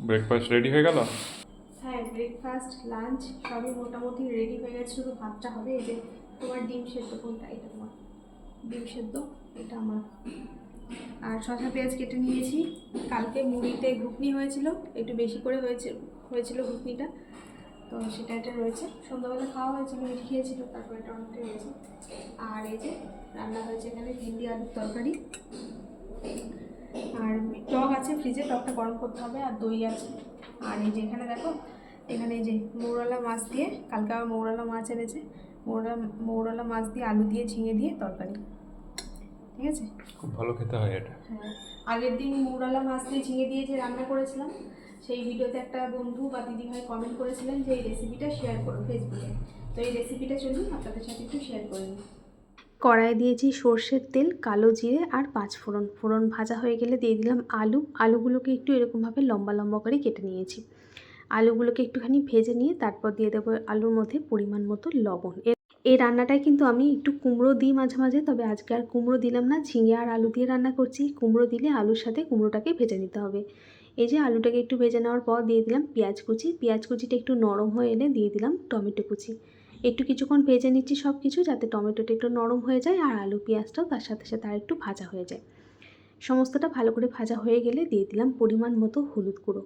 Breakfast ready হয়ে গেল? হ্যাঁ, ব্রেকফাস্ট লাঞ্চ সবই মোটামুটি রেডি হয়ে গেছে, শুধু ভাতটা হবে। এই যে তোমার ডিম সেদ্ধ, কোনটা? এটা তোমার ডিম সেদ্ধ, এটা আমার। আর শসা পেঁয়াজ কেটে নিয়েছি। কালকে মুড়িতে ঘুগনি হয়েছিল, একটু বেশি করে হয়েছিল ঘুগনিটা, তো সেটা এটা রয়েছে। সন্ধ্যাবেলা খাওয়া হয়েছিল, মিষ্টি খেয়েছিল, তারপর এটা অনেকটাই রয়েছে। আর এই যে রান্না হয়েছে এখানে ভেন্ডি আলুর তরকারি, আর টক আছে ফ্রিজে, টকটা গরম করতে হবে, আর দই আছে। আর এই যে এখানে দেখো, এখানে এই যে মৌরলা মাছ দিয়ে, কালকে আবার মৌরলা মাছ এনেছে, মৌরলা মাছ দিয়ে আলু দিয়ে ঝিঙে দিয়ে তরকারি। ঠিক আছে, খুব ভালো খেতে হয় এটা। হ্যাঁ। আগের দিন মৌরলা মাছ দিয়ে ঝিঙে দিয়ে যে রান্না করেছিলাম, সেই ভিডিওতে একটা বন্ধু বা দিদিভাই কমেন্ট করেছিলেন যে এই রেসিপিটা শেয়ার করো ফেসবুকে। তো এই রেসিপিটা চলুন আপনাদের সাথে একটু শেয়ার করে নিই। কড়াইয়ে দিয়েছি সর্ষের তেল, কালো জিরে আর পাঁচফোড়ন। ফোড়ন ভাজা হয়ে গেলে দিয়ে দিলাম আলুগুলোকে একটু এরকমভাবে লম্বা লম্বা করে কেটে নিয়েছি। আলুগুলোকে একটুখানি ভেজে নিয়ে তারপর দিয়ে দেবো আলুর মধ্যে পরিমাণ মতো লবণ। এই রান্নাটায় কিন্তু আমি একটু কুমড়ো দিই মাঝে মাঝে, তবে আজকে আর কুমড়ো দিলাম না, ঝিঙে আর আলু দিয়ে রান্না করছি। কুমড়ো দিলে আলুর সাথে কুমড়োটাকে ভেজে নিতে হবে। এই যে আলুটাকে একটু ভেজে নেওয়ার পর দিয়ে দিলাম পেঁয়াজ কুচি। পেঁয়াজ কুচিটা একটু নরম হয়ে এলে দিয়ে দিলাম টমেটো কুচি। একটু কিছুক্ষণ ভেজে নিচ্ছি সব কিছু, যাতে টমেটোটা একটু নরম হয়ে যায় আর আলু পেঁয়াজটাও তার সাথে সাথে আর একটু ভাজা হয়ে যায়। সমস্তটা ভালো করে ভাজা হয়ে গেলে দিয়ে দিলাম পরিমাণ মতো হলুদ গুঁড়ো।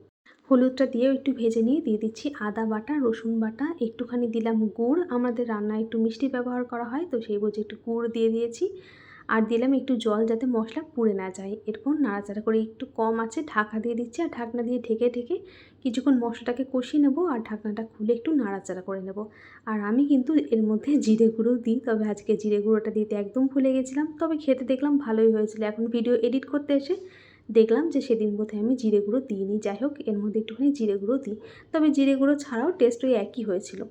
হলুদটা দিয়েও একটু ভেজে নিয়ে দিয়ে দিচ্ছি আদা বাটা, রসুন বাটা, একটুখানি দিলাম গুড়। আমাদের রান্নায় একটু মিষ্টি ব্যবহার করা হয়, তো সেই বুঝে একটু গুড় দিয়ে দিয়েছি। আর দিলাম একটু জল, যাতে মশলা পুড়ে না যায়। এরপর নাড়াচাড়া করে একটু কম আছে ঢাকা দিয়ে দিচ্ছি, আর ঢাকনা দিয়ে ঢেকে ঢেকে কিছুক্ষণ মশলাটাকে কষিয়ে নেব, আর ঢাকনাটা খুলে একটু নাড়াচাড়া করে নেব। আর আমি কিন্তু এর মধ্যে জিরে গুঁড়ো দিই, তবে আজকে জিরে গুঁড়োটা দিতে একদম ভুলে গেছিলাম। তবে খেতে দেখলাম ভালোই হয়েছিল। এখন ভিডিও এডিট করতে এসে দেখলাম যে সেদিন বোধহয় আমি জিরে গুঁড়ো দিইনি। যাই হোক, এর মধ্যে একটুখানি জিরে গুঁড়ো দিই, তবে জিরে গুঁড়ো ছাড়াও টেস্ট ওই একই হয়েছিল।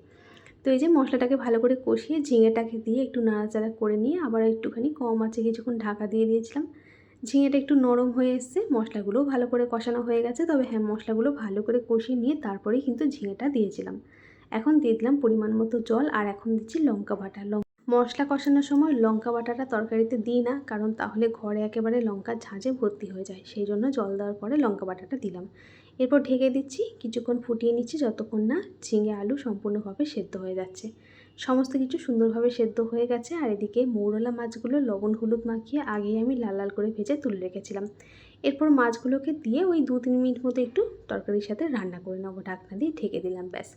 তো এই যে মশলাটাকে ভালো করে কষিয়ে ঝিঙেটাকে দিয়ে একটু নাড়াচাড়া করে নিয়ে আবার একটুখানি কম আছে কিছুক্ষণ ঢাকা দিয়ে দিয়েছিলাম। ঝিঙেটা একটু নরম হয়ে এসছে, মশলাগুলোও ভালো করে কষানো হয়ে গেছে। তবে হ্যাঁ, মশলাগুলো ভালো করে কষিয়ে নিয়ে তারপরেই কিন্তু ঝিঙেটা দিয়েছিলাম। এখন দিয়ে দিলাম পরিমাণ মতো জল, আর এখন দিচ্ছি লঙ্কা বাটা। মশলা কষানোর সময় লঙ্কা বাটাটা তরকারিতে দিই না, কারণ তাহলে ঘরে একেবারে লঙ্কার ঝাঁঝে ভর্তি হয়ে যায়। সেই জন্য জল দেওয়ার পরে লঙ্কা বাটাটা দিলাম। এরপর ঢেকে দিচ্ছি, কিছুক্ষণ ফুটিয়ে নিচ্ছি, যতক্ষণ না ঝিঙে আলু সম্পূর্ণভাবে সেদ্ধ হয়ে যাচ্ছে। সমস্ত কিছু সুন্দরভাবে সেদ্ধ হয়ে গেছে। আর এদিকে মৌরলা মাছগুলো লবণ হলুদ মাখিয়ে আগেই আমি লাল লাল করে ভেজে তুলে রেখেছিলাম। এরপর মাছগুলোকে দিয়ে ওই 2-3 মিনিট মতো একটু তরকারির সাথে রান্না করে নেবো। ঢাকনা দিয়ে ঢেকে দিলাম, ব্যাস।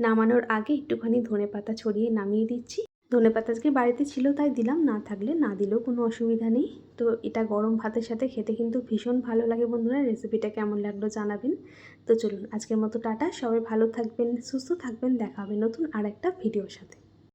নামানোর আগে একটুখানি ধনেপাতা ছড়িয়ে নামিয়ে দিচ্ছি। ধনেপাতা আজকে বাড়িতে ছিল তাই দিলাম, না থাকলে না দিলেও কোনো অসুবিধা নেই। তো এটা গরম ভাতের সাথে খেতে কিন্তু ভীষণ ভালো লাগে বন্ধুরা। রেসিপিটা কেমন লাগলো জানাবেন। তো চলুন আজকের মতো টাটা, সবাই ভালো থাকবেন, সুস্থ থাকবেন, দেখা হবে নতুন আর একটা ভিডিওর সাথে।